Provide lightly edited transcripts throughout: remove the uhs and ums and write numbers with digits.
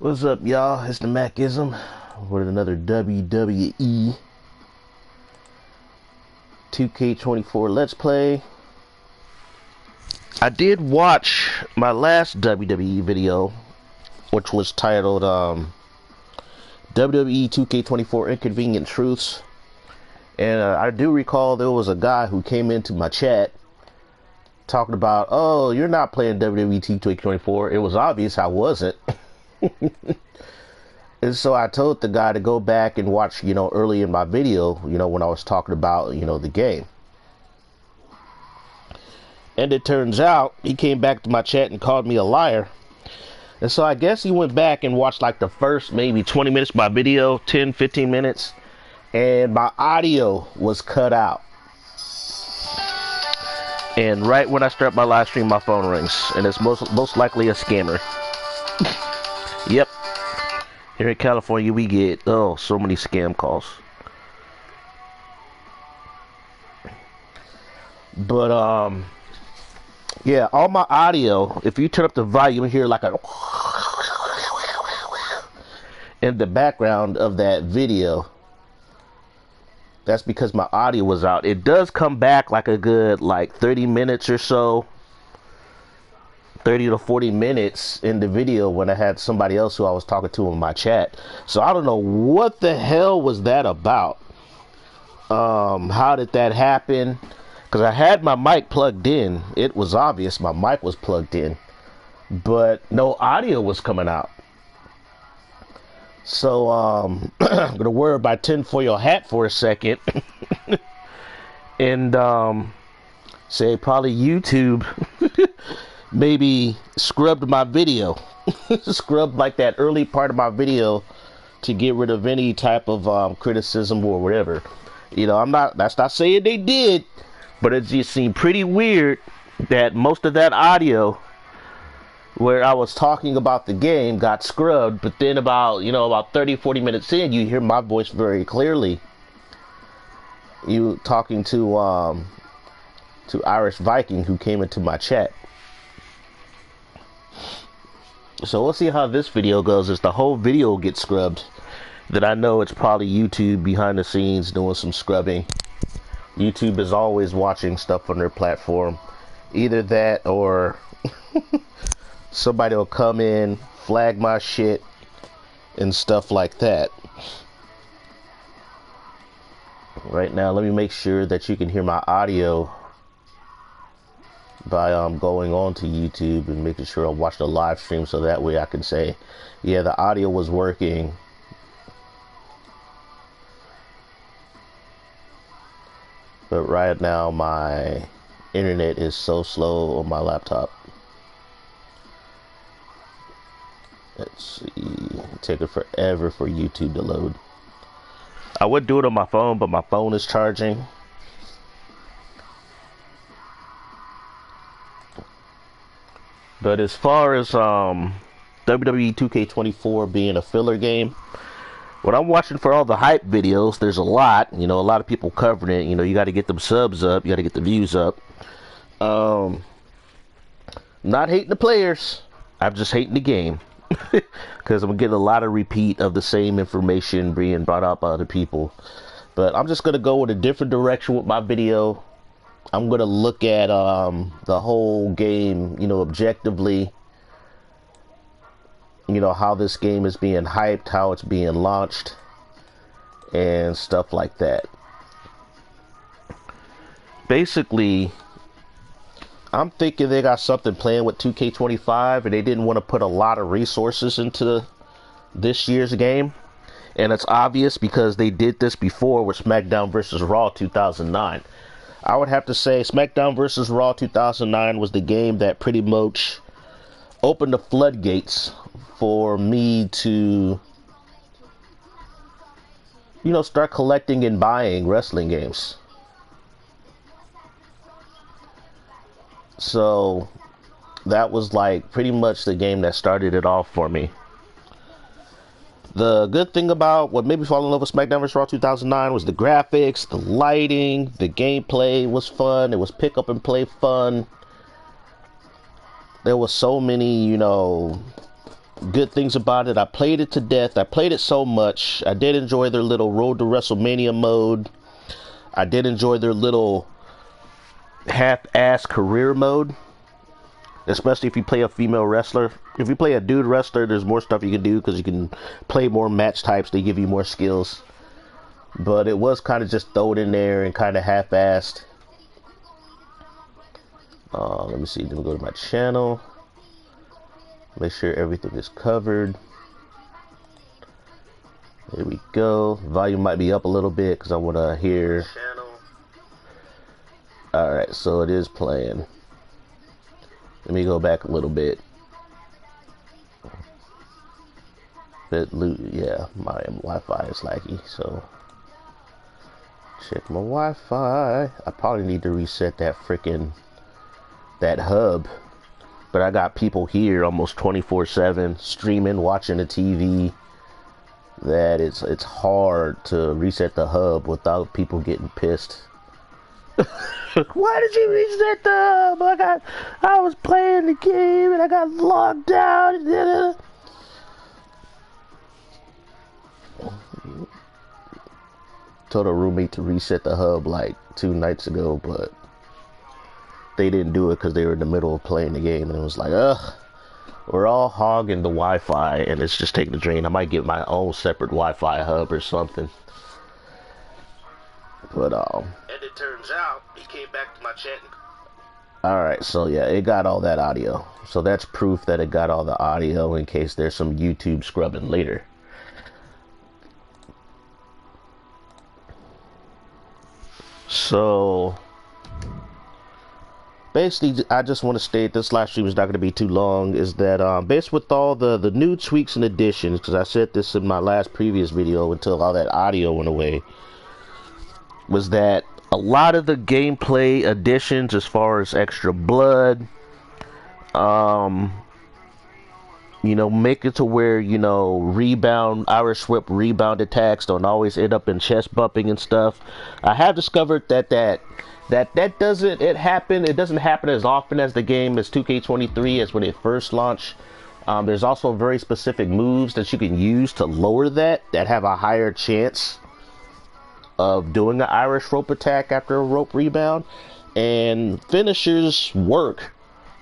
What's up, y'all? It's the Macism with another WWE 2K24 Let's Play. I did watch my last WWE video, which was titled WWE 2K24 Inconvenient Truths. And I do recall there was a guy who came into my chat talking about, oh, you're not playing WWE 2K24. It was obvious I wasn't. And so I told the guy to go back and watch, early in my video, when I was talking about, the game. And it turns out he came back to my chat and called me a liar. And so I guess he went back and watched like the first maybe 20 minutes of my video, 10, 15 minutes. And my audio was cut out. And right when I start my live stream, my phone rings. And it's most likely a scammer. Yep. Here in California, we get, so many scam calls. But, yeah, all my audio, if you turn up the volume, you hear like a in the background of that video. That's because my audio was out. It does come back like a good, 30 minutes or so. 30 to 40 minutes in the video when I had somebody else who I was talking to in my chat. So I don't know what the hell was that about. How did that happen? Because I had my mic plugged in. It was obvious my mic was plugged in. But no audio was coming out. So I'm going to wear my tinfoil hat for a second. And say probably YouTube maybe scrubbed my video. Scrubbed like that early part of my video to get rid of any type of criticism or whatever. That's not saying they did, but it just seemed pretty weird that most of that audio where I was talking about the game got scrubbed, but then about 30, 40 minutes in, you hear my voice very clearly. You talking to Irish Viking, who came into my chat. So we'll see how this video goes. If the whole video gets scrubbed, then I know it's probably YouTube behind the scenes doing some scrubbing. YouTube is always watching stuff on their platform. Either that or somebody will come in, flag my shit, and stuff like that. Right now, let me make sure that you can hear my audio by going on to YouTube and making sure I watch the live stream, so that way I can say, yeah, the audio was working. But right now my internet is so slow on my laptop. Let's see, take it forever for YouTube to load. I would do it on my phone, but my phone is charging. But as far as WWE 2K24 being a filler game, when I'm watching for all the hype videos, there's a lot of people covering it. You got to get them subs up, you got to get the views up. Not hating the players, I'm just hating the game. Because I'm getting a lot of repeat of the same information being brought up by other people. But I'm just going to go in a different direction with my video. I'm going to look at the whole game, objectively. How this game is being hyped, how it's being launched, and stuff like that. Basically, I'm thinking they got something playing with 2K25, and they didn't want to put a lot of resources into this year's game. And it's obvious because they did this before with SmackDown vs. Raw 2009. I would have to say SmackDown vs. Raw 2009 was the game that pretty much opened the floodgates for me to, start collecting and buying wrestling games. So that was pretty much the game that started it off for me. The good thing about what made me fall in love with SmackDown vs. Raw 2009 was the graphics, the lighting, the gameplay was fun. It was pick up and play fun. There was so many, good things about it. I played it to death. I played it so much. I did enjoy their little Road to WrestleMania mode. I did enjoy their little half-ass career mode, especially if you play a female wrestler. If you play a dude wrestler, there's more stuff you can do because you can play more match types. They give you more skills. But it was kind of just thrown in there and kind of half-assed. Let me see. Let me go to my channel. Make sure everything is covered. There we go. Volume might be up a little bit because I want to hear. Alright, so it is playing. Let me go back a little bit. Yeah, my Wi-Fi is laggy, so check my Wi-Fi. I probably need to reset that that hub. But I got people here almost 24/7 streaming, watching the TV. That it's hard to reset the hub without people getting pissed. Why did you reset the hub? I was playing the game and I got logged out. Told a roommate to reset the hub like 2 nights ago, but they didn't do it because they were in the middle of playing the game, and it was like, ugh, we're all hogging the Wi-Fi and it's just taking the drain. I might get my own separate Wi-Fi hub or something. But and it turns out he came back to my chat. Alright, so yeah, it got all that audio. So that's proof that it got all the audio in case there's some YouTube scrubbing later. So basically, I just want to state this live stream is not going to be too long. Is that based with all the new tweaks and additions, because I said this in my last previous video until all that audio went away, was that a lot of the gameplay additions as far as extra blood, you know, make it to where, you know, Irish whip rebound attacks don't always end up in chest bumping and stuff. I have discovered that doesn't happen as often as the game as 2K23 as when it first launched. There's also very specific moves that you can use to lower that have a higher chance of doing an Irish rope attack after a rope rebound, and finishers work.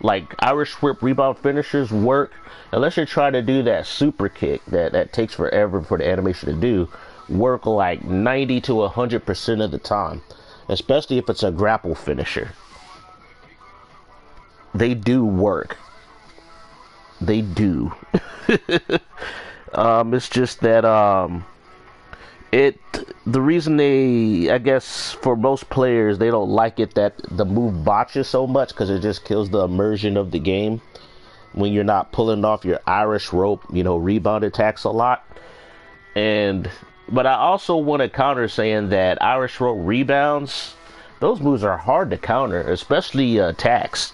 Like Irish whip rebound finishers work unless you're trying to do that super kick that takes forever for the animation to do. Work like 90 to 100% of the time, especially if it's a grapple finisher. They do work. They do. It's just that the reason I guess for most players they don't like it that the move botches so much, because it just kills the immersion of the game when you're not pulling off your Irish rope, you know, rebound attacks a lot. But I also want to counter saying that Irish rope rebounds, those moves are hard to counter, especially attacks.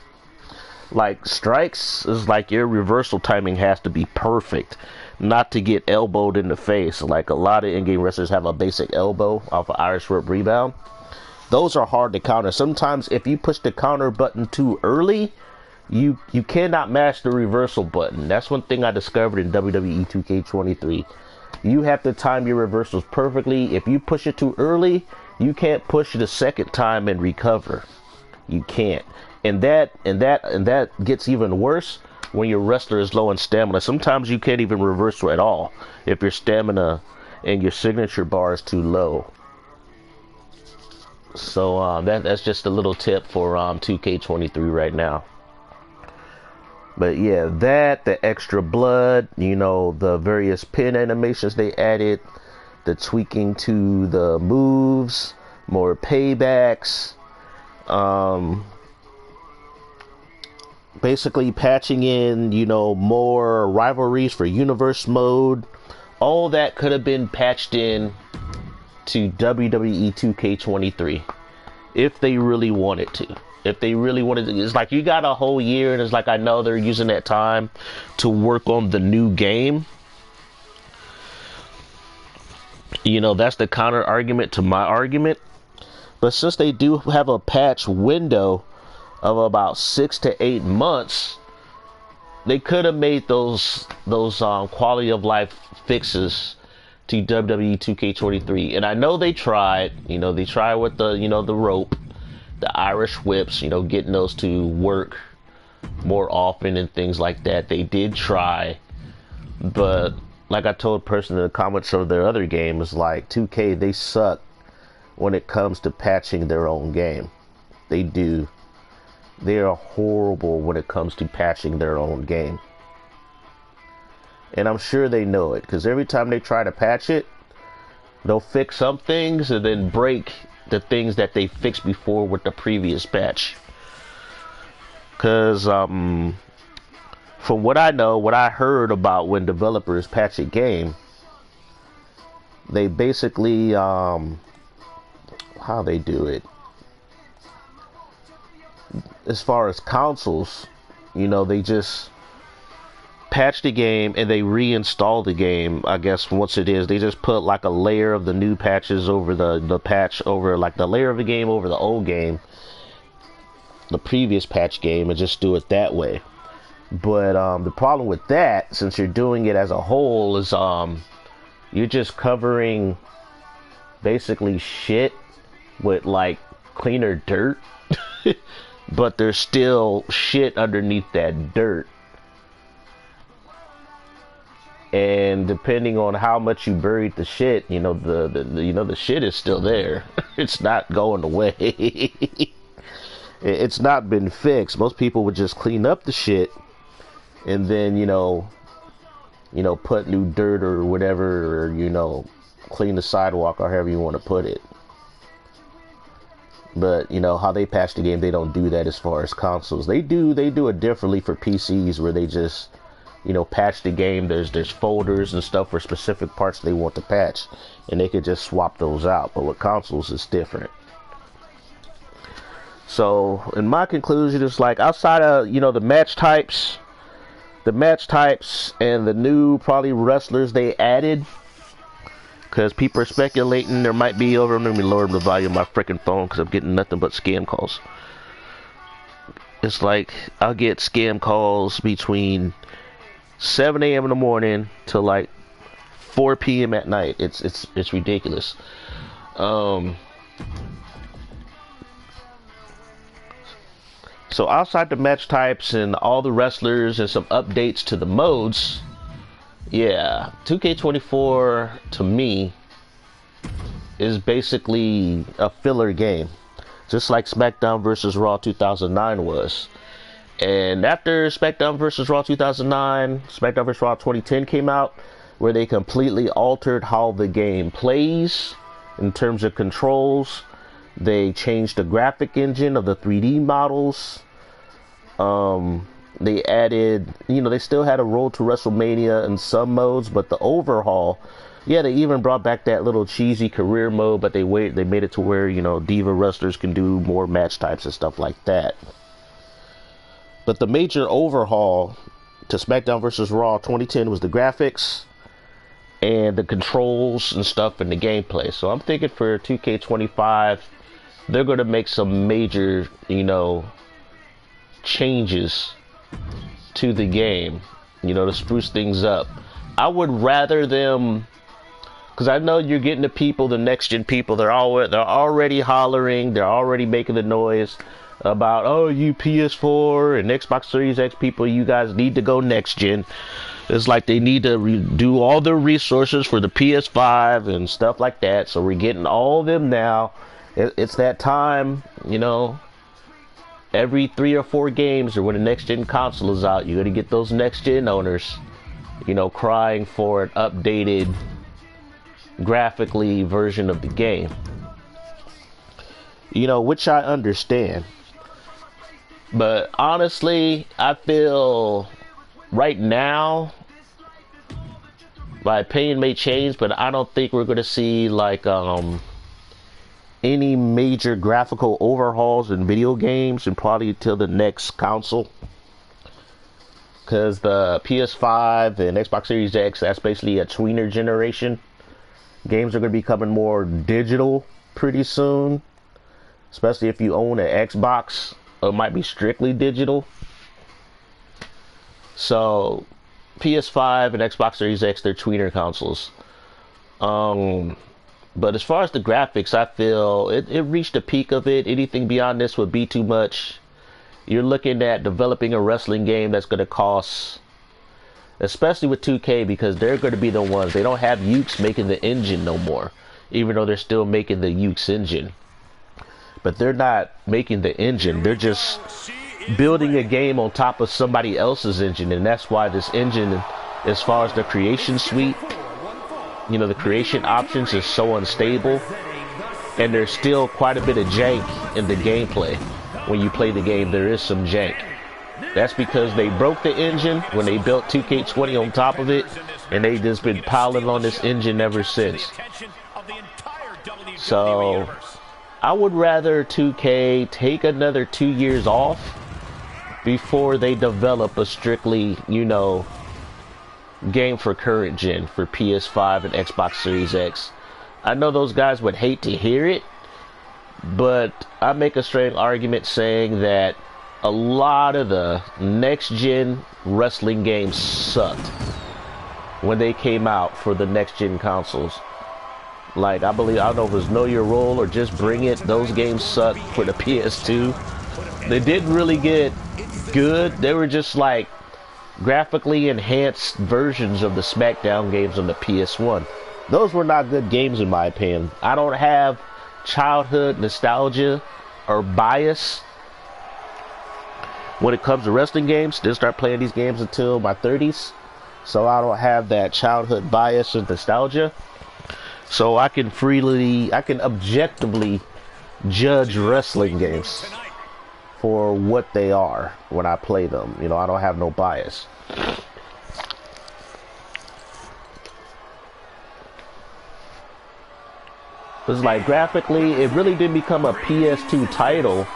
Like strikes is like your reversal timing has to be perfect not to get elbowed in the face. Like a lot of in-game wrestlers have a basic elbow off an Irish whip rebound. Those are hard to counter. Sometimes if you push the counter button too early, you cannot mash the reversal button. That's one thing I discovered in WWE 2K23. You have to time your reversals perfectly. If you push it too early, you can't push it a second time and recover. You can't. And that gets even worse when your wrestler is low in stamina. Sometimes you can't even reversal at all if your stamina and your signature bar is too low. So that's just a little tip for 2K23 right now. But yeah, the extra blood, you know, the various pin animations they added, the tweaking to the moves, more paybacks, basically patching in, you know, more rivalries for universe mode. All that could have been patched in to WWE 2K23 if they really wanted to. If they really wanted to. It's like you got a whole year, and it's like I know they're using that time to work on the new game. You know, that's the counter argument to my argument. But since they do have a patch window of about 6 to 8 months, they could have made those quality of life fixes to WWE 2K23, and I know they tried. You know, they tried with the the rope, the Irish whips. You know, getting those to work more often and things like that. They did try, but like I told a person in the comments of their other game, is like 2K, they suck when it comes to patching their own game. They do. They are horrible when it comes to patching their own game. And I'm sure they know it, because every time they try to patch it, they'll fix some things and then break the things that they fixed before with the previous patch. Because from what I know, what I heard about when developers patch a game, they basically how they do it, as far as consoles, you know, they just patch the game and they reinstall the game. I guess once it is, they just put like a layer of the new patches over the patch, over like the layer of the game over the old game, the previous patch game, and just do it that way. But the problem with that, since you're doing it as a whole, is you're just covering basically shit with like cleaner dirt. But there's still shit underneath that dirt. And depending on how much you buried the shit, you know, the shit is still there. It's not going away. It's not been fixed. Most people would just clean up the shit and then, you know, put new dirt or whatever, or, you know, clean the sidewalk or however you want to put it. But, you know, how they patch the game, they don't do that as far as consoles. They do it differently for PCs, where they just, you know, patch the game. There's folders and stuff for specific parts they want to patch, and they could just swap those out. But with consoles, it's different. So, in my conclusion, it's like, outside of, you know, the match types and the new probably wrestlers they added, because people are speculating there might be over. Let me lower the volume of my freaking phone because I'm getting nothing but scam calls. It's like I'll get scam calls between 7 a.m. in the morning to like 4 p.m. at night. It's ridiculous. So outside the match types and all the wrestlers and some updates to the modes, yeah, 2K24 to me is basically a filler game, just like SmackDown vs. Raw 2009 was. And after SmackDown vs. Raw 2009, SmackDown vs. Raw 2010 came out, where they completely altered how the game plays in terms of controls. They changed the graphic engine of the 3D models. They added, you know, they still had a Road to WrestleMania in some modes, but the overhaul, yeah, they even brought back that little cheesy career mode, but they made it to where, you know, diva wrestlers can do more match types and stuff like that. But the major overhaul to SmackDown vs. Raw 2010 was the graphics and the controls and stuff and the gameplay. So I'm thinking for 2K25, they're going to make some major, you know, changes to the game, you know, to spruce things up. I would rather them, because I know you're getting the people, the next gen people, they're already hollering, they're already making the noise about, oh, you PS4 and Xbox Series X people, you guys need to go next gen. It's like they need to do all the resources for the PS5 and stuff like that. So we're getting all of them now. It's that time, you know. Every 3 or 4 games, or when the next gen console is out, you're gonna get those next gen owners, you know, crying for an updated graphically version of the game. You know, which I understand. But honestly, I feel right now, my opinion may change, but I don't think we're gonna see like any major graphical overhauls in video games and probably until the next console, because the PS5 and Xbox Series X, that's basically a tweener generation. Games are going to be coming more digital pretty soon, especially if you own an Xbox. It might be strictly digital. So PS5 and Xbox Series X, they're tweener consoles. But as far as the graphics, I feel it reached the peak of it. Anything beyond this would be too much. You're looking at developing a wrestling game that's going to cost, especially with 2K, because they're going to be the ones. They don't have Ukes making the engine no more, even though they're still making the Ukes engine. But they're not making the engine. They're just building a game on top of somebody else's engine. And that's why this engine, as far as the creation suite, you know, the creation options is so unstable. And there's still quite a bit of jank in the gameplay. When you play the game, there is some jank. That's because they broke the engine when they built 2K20 on top of it, and they just been piling on this engine ever since. So I would rather 2K take another 2 years off before they develop a strictly, you know, game for current gen for PS5 and Xbox Series X. I know those guys would hate to hear it, but I make a strong argument saying that a lot of the next-gen wrestling games sucked when they came out for the next-gen consoles. Like, I don't know if it was Know Your Role or Just Bring It. Those games sucked for the PS2. They didn't really get good. They were just like graphically enhanced versions of the SmackDown games on the PS1. Those were not good games in my opinion. I don't have childhood nostalgia or bias when it comes to wrestling games. Didn't start playing these games until my 30s, so I don't have that childhood bias and nostalgia. So I can objectively judge wrestling games for what they are when I play them. You know, I don't have no bias. It's like graphically, it really didn't become a PS2 title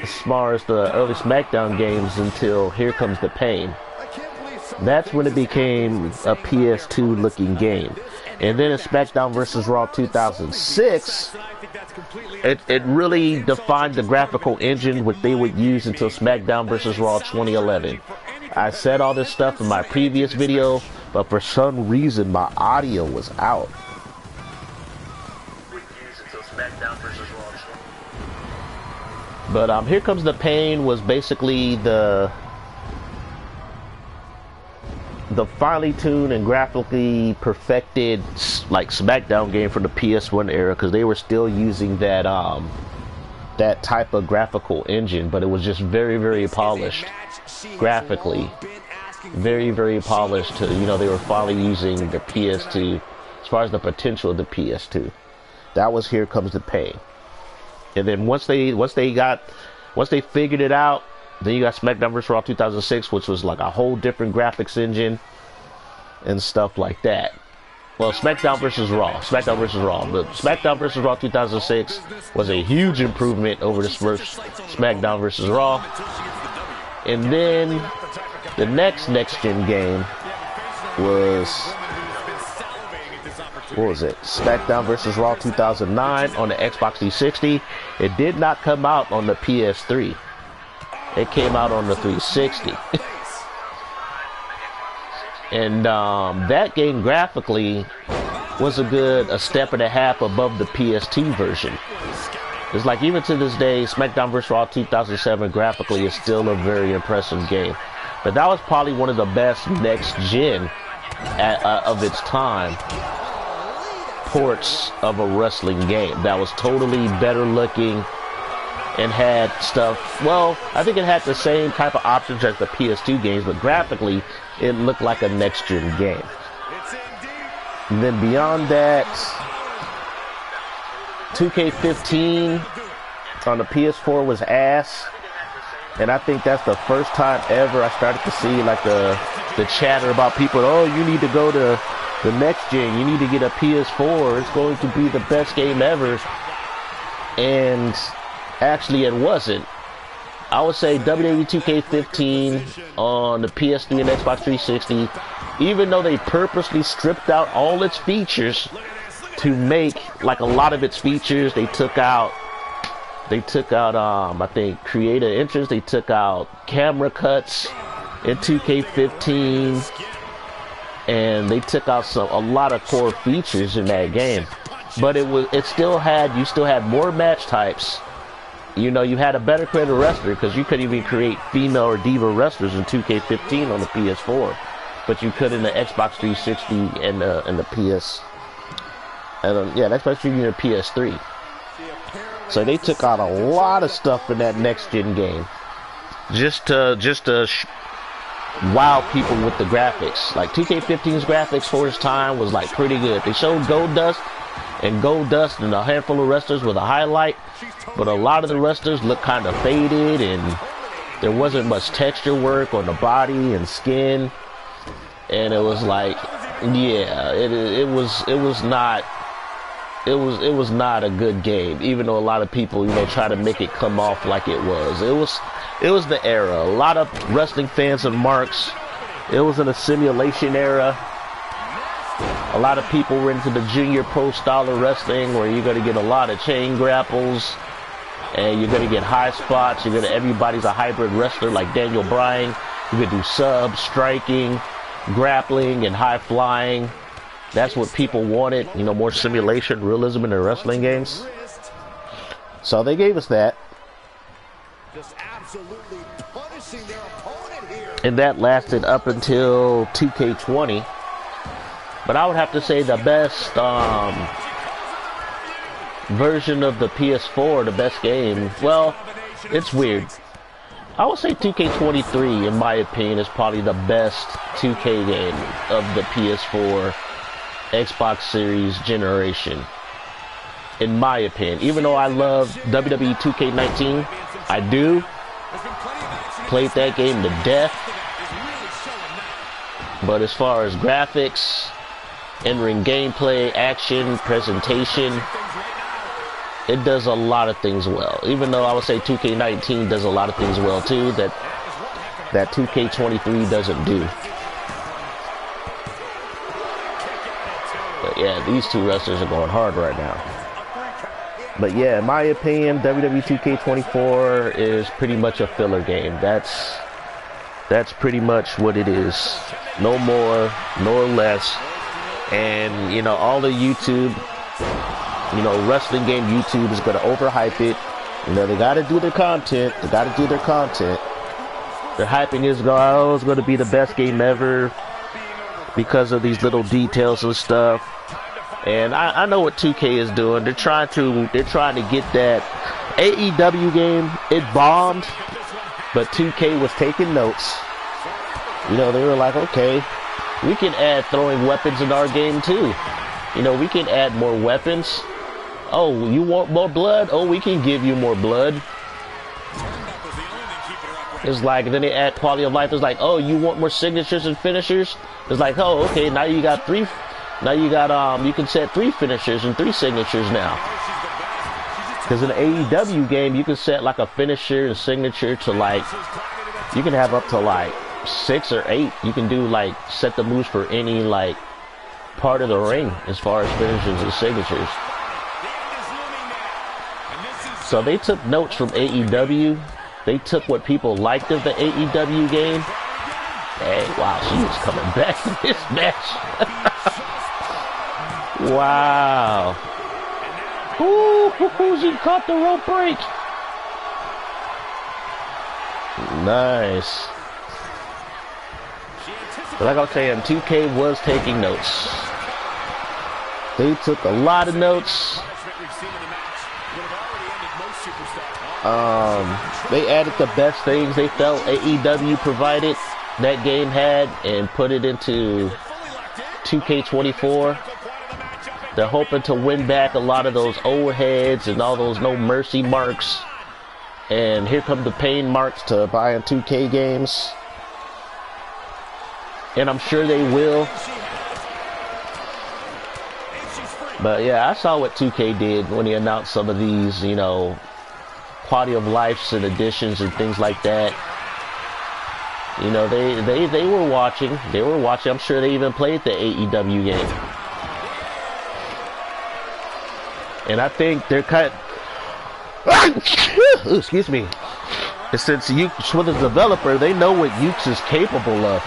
as far as the early SmackDown games until Here Comes the Pain. That's when it became a PS2 looking game. And then in SmackDown vs. Raw 2006, it really defined the graphical engine what they would use until SmackDown vs. Raw 2011. I said all this stuff in my previous video, but for some reason my audio was out. But Here Comes the Pain was basically the finely tuned and graphically perfected like SmackDown game from the PS1 era, because they were still using that that type of graphical engine, but it was just very, very polished graphically, very, very polished. You know, they were finally using the PS2 as far as the potential of the PS2. That was Here Comes the Pain. And then once they figured it out, then you got SmackDown vs. Raw 2006, which was like a whole different graphics engine and stuff like that. Well, SmackDown vs. Raw. But SmackDown vs. Raw 2006 was a huge improvement over the first SmackDown vs. Raw. And then the next-gen game was, what was it? SmackDown vs. Raw 2009 on the Xbox 360. It did not come out on the PS3. It came out on the 360. And that game graphically was a step and a half above the PS2 version. It's like, even to this day, SmackDown vs. Raw 2007 graphically is still a very impressive game. But that was probably one of the best next-gen of its time ports of a wrestling game. That was totally better looking and had stuff, well, I think it had the same type of options as the PS2 games, but graphically, it looked like a next-gen game. And then beyond that, 2K15 on the PS4 was ass. And I think that's the first time ever I started to see like the chatter about people, oh, you need to go to the next gen, you need to get a PS4, it's going to be the best game ever. And actually it wasn't. I would say WWE 2K15 on the PS3 and Xbox 360, even though they purposely stripped out all its features to make like a lot of its features, they took out I think creative entrance, they took out camera cuts, in 2K15, and they took out a lot of core features in that game. But you still had more match types. You know, you had a better created wrestler because you couldn't even create female or diva wrestlers in 2K15 on the PS4, but you could in the Xbox 360 and the PS. And yeah, the Xbox 360 and the PS3. So they took out a lot of stuff in that next gen game, just to wow people with the graphics. Like 2K15's graphics for its time was like pretty good. They showed Gold Dust and a handful of wrestlers with a highlight, but a lot of the wrestlers looked kind of faded, and there wasn't much texture work on the body and skin, and it was like, yeah, it was not a good game, even though a lot of people, you know, try to make it come off like it was. It was the era. A lot of wrestling fans and marks. It was in a simulation era. A lot of people were into the junior pro style of wrestling, where you're going to get a lot of chain grapples, and you're going to get high spots. Everybody's a hybrid wrestler like Daniel Bryan. You could do subs, striking, grappling, and high flying. That's what people wanted, you know, more simulation, realism in their wrestling games. So they gave us that. And that lasted up until 2K20. But I would have to say the best version of the PS4, the best game, well, it's weird. I would say 2K23, in my opinion, is probably the best 2K game of the PS4 Xbox Series generation, in my opinion. Even though I love WWE 2K19, I do. Played that game to death. But as far as graphics, in-ring gameplay, action, presentation, it does a lot of things well. Even though I would say 2K19 does a lot of things well too, that 2K23 doesn't do. But yeah, these two wrestlers are going hard right now. But yeah, in my opinion, WWE 2K24 is pretty much a filler game. That's pretty much what it is. No more, nor less. And, you know, all the YouTube, you know, wrestling game YouTube is going to overhype it. You know, they got to do their content. They're hyping it, oh, it's going to be the best game ever because of these little details and stuff. And I know what 2K is doing. They're trying to get that AEW game. It bombed, but 2K was taking notes. You know, they were like, okay, we can add throwing weapons in our game too. You know, we can add more weapons. Oh, you want more blood? Oh, we can give you more blood. It's like, then they add quality of life. It's like, oh, you want more signatures and finishers? It's like, oh, okay, now you got three. Now you got, you can set 3 finishers and 3 signatures now. Because in the AEW game, you can set like a finisher and signature to like, you can have up to like 6 or 8. You can do like, set the moves for any like part of the ring as far as finishers and signatures. So they took notes from AEW. They took what people liked of the AEW game. Hey, wow, she was coming back in this match. Wow. Ooh, she caught the rope break. Nice. But like I was saying, 2K was taking notes. They took a lot of notes. They added the best things they felt AEW provided that game had and put it into 2K24. They're hoping to win back a lot of those old heads and all those no mercy marks. And here come the pain marks to buying 2K games. And I'm sure they will. But yeah, I saw what 2K did when he announced some of these, you know, quality of life and additions and things like that. You know, they were watching. They were watching. I'm sure they even played the AEW game. And I think they're kind of... Excuse me. And since with the developer, they know what Ukes is capable of.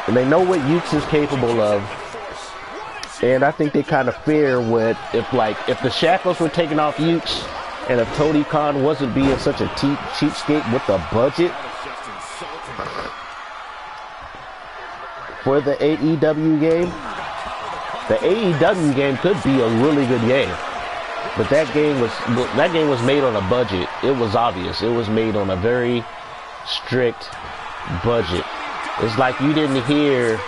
And they know what Ukes is capable of. And I think they kind of fear what if the shackles were taken off Ukes and if Tony Khan wasn't being such a cheapskate with the budget for the AEW game. The AEW game could be a really good game. But that game was made on a budget. It was obvious. It was made on a very strict budget. It's like you didn't hear,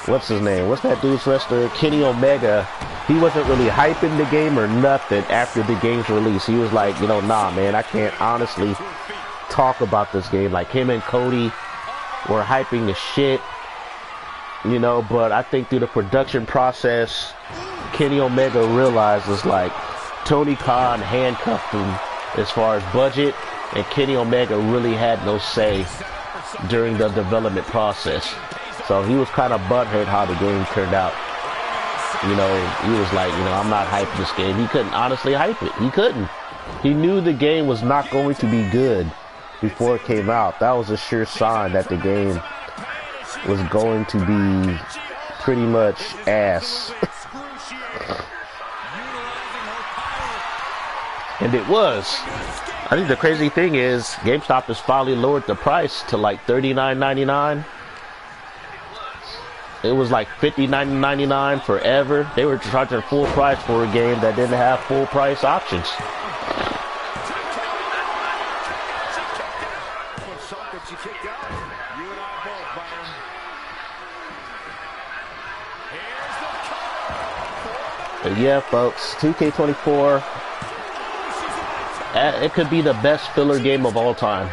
what's his name? What's that dude's wrestler? Kenny Omega. He wasn't really hyping the game or nothing after the game's release. He was like, you know, nah, man, I can't honestly talk about this game. Like him and Cody were hyping the shit, you know, but I think through the production process, Kenny Omega realized it's like Tony Khan handcuffed him as far as budget, and Kenny Omega really had no say during the development process. So he was kind of butthurt how the game turned out. You know, he was like, you know, I'm not hyping this game. He couldn't honestly hype it. He couldn't. He knew the game was not going to be good before it came out. That was a sure sign that the game was going to be pretty much ass. And it was. I think the crazy thing is GameStop has finally lowered the price to like $39.99. It was like $59.99 forever. They were charging full price for a game that didn't have full price options. But yeah, folks, 2K24, it could be the best filler game of all time.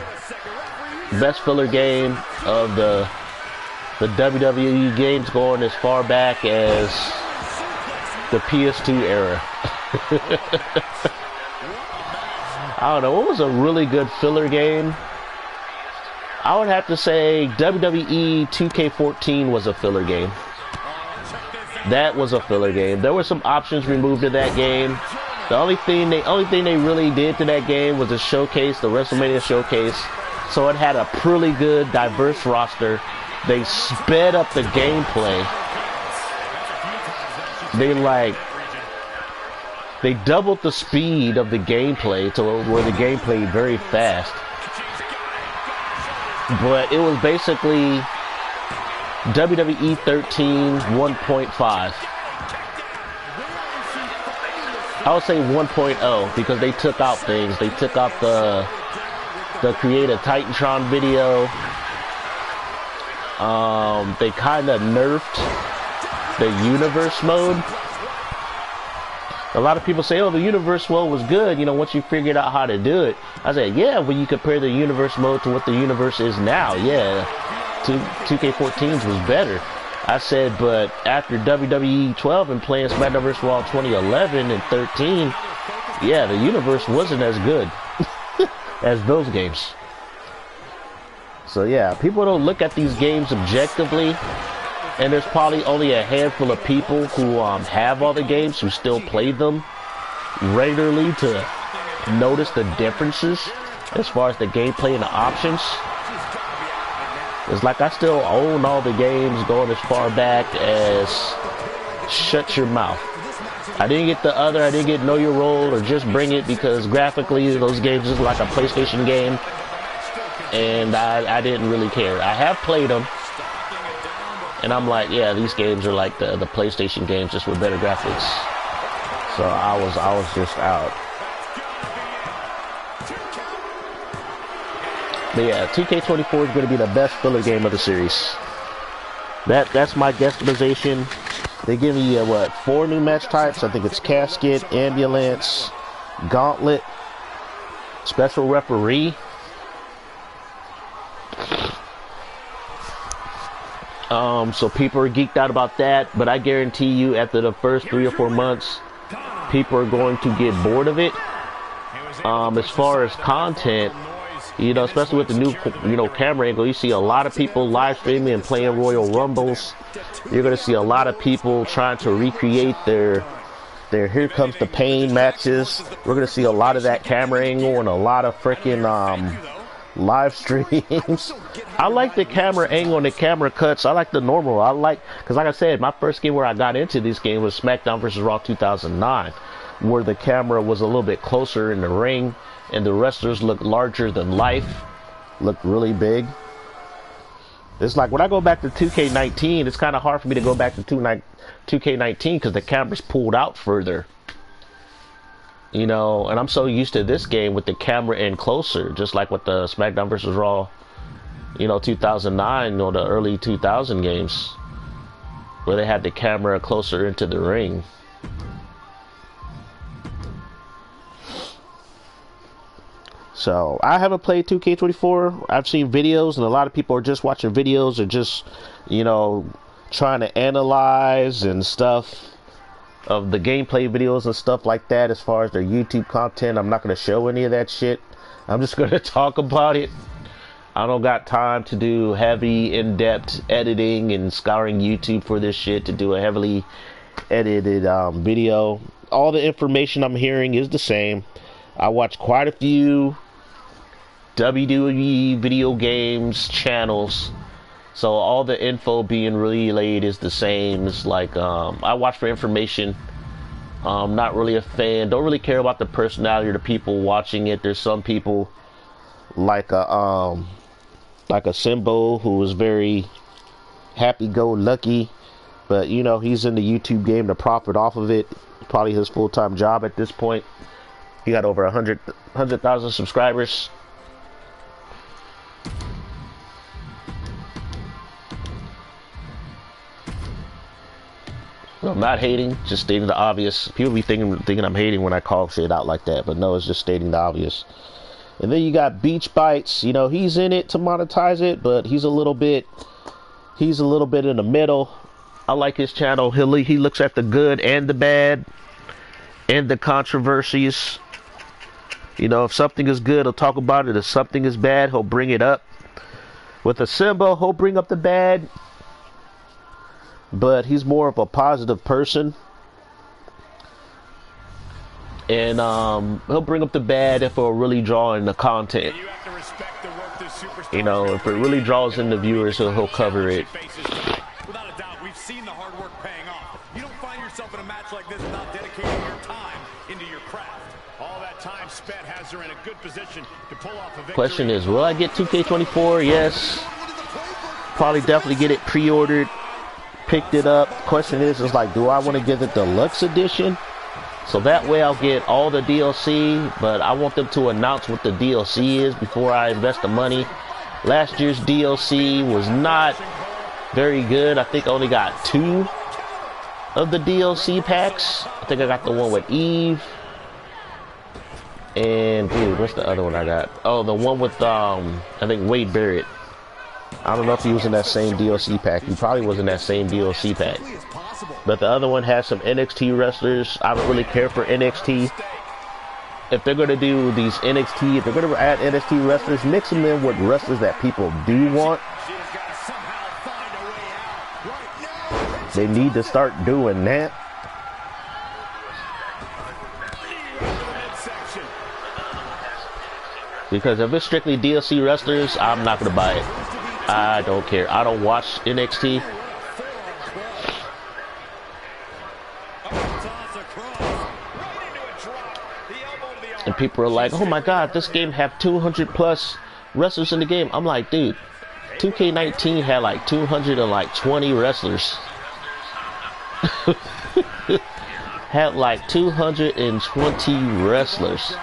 Best filler game of the WWE games going as far back as the PS2 era. I don't know, what was a really good filler game? I would have to say WWE 2K14 was a filler game. That was a filler game. There were some options removed in that game. The only thing they really did to that game was a showcase, the WrestleMania showcase. So it had a pretty good, diverse roster. They sped up the gameplay. They doubled the speed of the gameplay to where the game played very fast. But it was basically WWE 13 1.5. I would say 1.0 because they took out things. They took out the create a Titantron video. They kind of nerfed the universe mode. A lot of people say, oh, the universe mode was good, you know, once you figured out how to do it. I said, yeah, when you compare the universe mode to what the universe is now, yeah, 2K14's was better. I said, but after WWE 12 and playing SmackDown vs. Raw 2011 and 13, yeah, the universe wasn't as good as those games. So yeah, people don't look at these games objectively, and there's probably only a handful of people who have all the games who still play them regularly to notice the differences as far as the gameplay and the options. It's like I still own all the games going as far back as Shut Your Mouth. I didn't get Know Your Role or Just Bring It because graphically those games is like a PlayStation game, and I didn't really care. I have played them, and I'm like, yeah, these games are like the PlayStation games just with better graphics. So I was just out. But yeah, 2K24 is going to be the best filler game of the series. That's my guesstimation. They give me, 4 new match types. I think it's Casket, Ambulance, Gauntlet, Special Referee. So people are geeked out about that, but I guarantee you after the first 3 or 4 months, people are going to get bored of it. As far as content, you know, especially with the new, camera angle, you see a lot of people live streaming and playing Royal Rumbles. You're going to see a lot of people trying to recreate their there. Here comes the pain matches. We're gonna see a lot of that camera angle and a lot of freaking live streams. I like the camera angle and the camera cuts. I like the normal. Because like I said, my first game where I got into this game was SmackDown vs. Raw 2009, where the camera was a little bit closer in the ring and the wrestlers looked larger than life, looked really big. It's like when I go back to 2K19, it's kind of hard for me to go back to 2K19 because the camera's pulled out further. You know, and I'm so used to this game with the camera in closer, just like with the SmackDown vs. Raw, 2009 or the early 2000 games, where they had the camera closer into the ring. So, I haven't played 2K24. I've seen videos, and a lot of people are just watching videos or just, trying to analyze and stuff of the gameplay videos and stuff like that as far as their YouTube content. I'm not going to show any of that shit. I'm just going to talk about it. I don't got time to do heavy, in-depth editing and scouring YouTube for this shit to do a heavily edited video. All the information I'm hearing is the same. I watch quite a few WWE video games channels, so all the info being relayed is the same. It's like I watch for information. I'm not really a fan. Don't really care about the personality of the people watching it. There's some people like a Simbo who is very happy-go-lucky, but he's in the YouTube game to profit off of it. Probably his full-time job at this point. He got over 100,000 subscribers. I'm not hating, just stating the obvious. People be thinking I'm hating when I call shit out like that, but no, it's just stating the obvious. And then you got Beach Bites. He's in it to monetize it, but he's a little bit in the middle. I like his channel. He looks at the good and the bad and the controversies. If something is good, he'll talk about it. If something is bad, he'll bring it up. With a symbol, he'll bring up the bad, but he's more of a positive person. And he'll bring up the bad if it'll really draw in the content. If it really draws in the viewers, he'll cover it. Without a doubt, we've seen the hard work paying off. You don't find yourself in a match like this without dedicating your time into your craft. All that time spent has her in a good position to pull off a victory. Question is, will I get 2K24? Yes. Probably definitely get it pre-ordered, picked it up. Question is like, do I want to get the deluxe edition? So that way I'll get all the DLC, but I want them to announce what the DLC is before I invest the money. Last year's DLC was not very good. I think I only got 2 of the DLC packs. I think I got the one with Eve. And dude, what's the other one I got? Oh, the one with I think Wade Barrett. I don't know if he was in that same DLC pack. He probably was in that same DLC pack. But the other one has some NXT wrestlers. I don't really care for NXT. If they're going to do these NXT, if they're going to add NXT wrestlers, mix them in with wrestlers that people do want. They need to start doing that. Because if it's strictly DLC wrestlers, I'm not going to buy it. I don't care. I don't watch NXT. And people are like, oh my god, this game have 200 plus wrestlers in the game. I'm like, dude, 2K19 had like 220 wrestlers. Had like 220 wrestlers.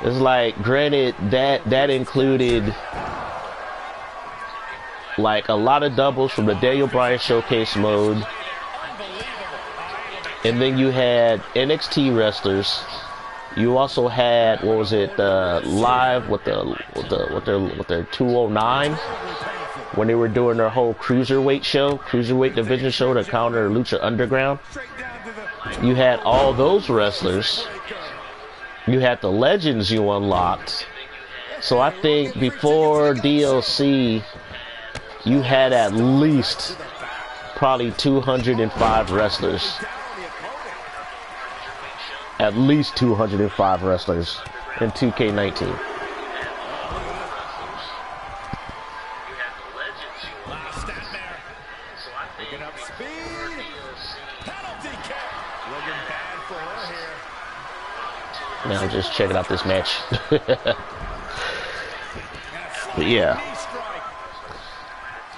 It's like, granted, that included like a lot of doubles from the Daniel Bryan showcase mode, and then you had NXT wrestlers. You also had, what was it, live with their 209 when they were doing their whole cruiserweight division show to counter Lucha Underground. You had all those wrestlers. You had the legends you unlocked. So I think before DLC, you had at least probably 205 wrestlers. at least 205 wrestlers in 2K19. Last stand there. Picking up speed. Penalty kick. Looking bad for her here. Now just checking out this match. But yeah,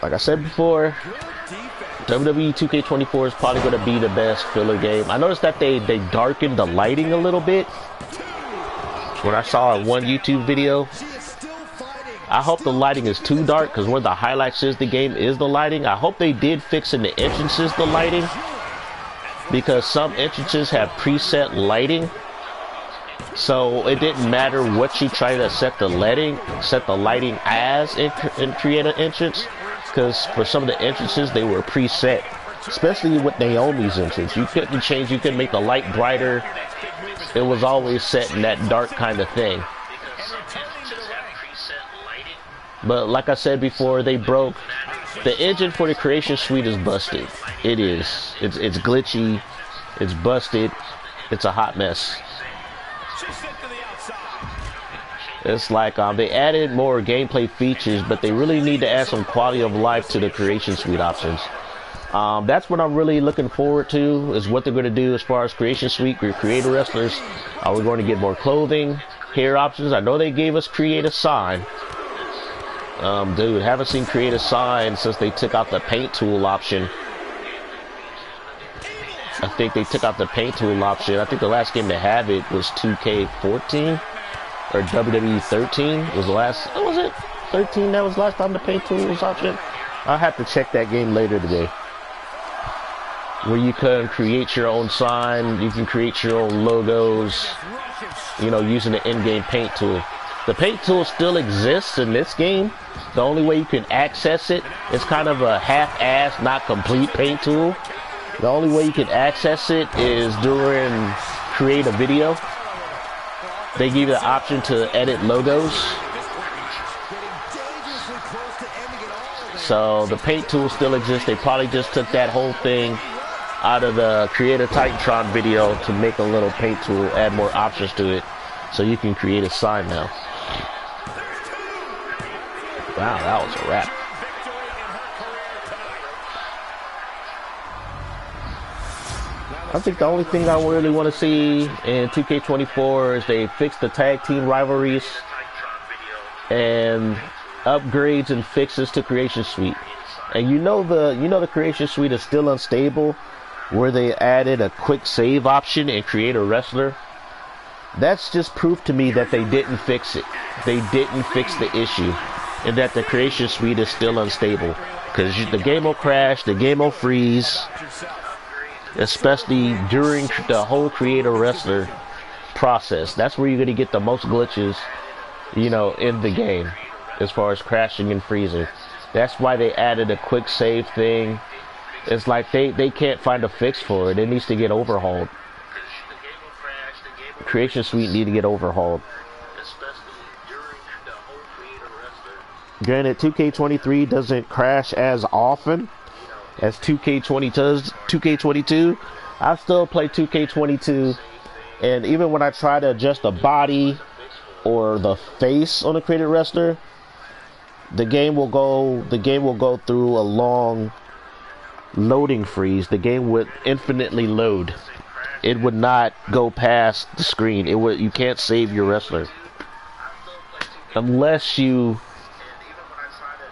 like I said before, WWE 2K24 is probably going to be the best filler game. I noticed that they darkened the lighting a little bit when I saw one YouTube video. I hope the lighting is too dark, because one of the highlights is the game is the lighting. I hope they did fix in the entrances the lighting, because some entrances have preset lighting. So it didn't matter what you try to set the lighting as in create an entrance, because for some of the entrances they were preset, especially with Naomi's entrance. You couldn't change, you couldn't make the light brighter. It was always set in that dark kind of thing. But like I said before, they broke the engine for the creation suite is busted. It is. It's glitchy. It's busted. It's a hot mess. It's like they added more gameplay features, but they really need to add some quality of life to the creation suite options. That's what I'm really looking forward to, is what they're going to do as far as creation suite, your creator wrestlers. Are we going to get more clothing, hair options? I know they gave us create a sign. Dude, haven't seen create a sign since they took out the paint tool option. I think they took out the paint tool option. I think the last game to have it was 2K14 or WWE 13 was the last. Oh, was it 13? That was the last time the paint tool was option. I'll have to check that game later today. Where you can create your own sign, you can create your own logos, you know, using the in-game paint tool. The paint tool still exists in this game. The only way you can access it is kind of a half-assed, not complete paint tool. The only way you can access it is during create a video. They give you the option to edit logos. So the paint tool still exists. They probably just took that whole thing out of the Create a Titantron video to make a little paint tool, add more options to it, so you can create a sign now. Wow, that was a wrap. I think the only thing I really want to see in 2K24 is they fix the tag team rivalries and upgrades and fixes to Creation Suite. And you know the Creation Suite is still unstable, where they added a quick save option and create a wrestler. That's just proof to me that they didn't fix it. They didn't fix the issue, and that the Creation Suite is still unstable, because the game will crash, the game will freeze, especially during the whole create a wrestler process. That's where you're going to get the most glitches, you know, in the game, as far as crashing and freezing. That's why they added a quick save thing. It's like they can't find a fix for it. It needs to get overhauled. Creation Suite need to get overhauled. Granted, 2K23 doesn't crash as often as 2K22. I still play 2K22, and even when I try to adjust the body or the face on a created wrestler, the game will go through a long loading freeze. The game would infinitely load. It would not go past the screen. You can't save your wrestler unless you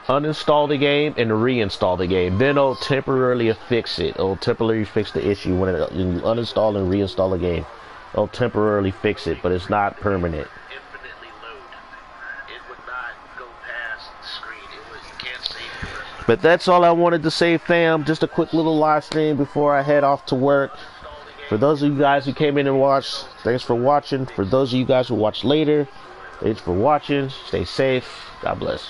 uninstall the game and reinstall the game. Then it'll temporarily fix it. It'll temporarily fix the issue when you uninstall and reinstall the game. It'll temporarily fix it, but it's not permanent. But that's all I wanted to say, fam. Just a quick little live stream before I head off to work. For those of you guys who came in and watched, thanks for watching. For those of you guys who watch later, thanks for watching. Stay safe. God bless.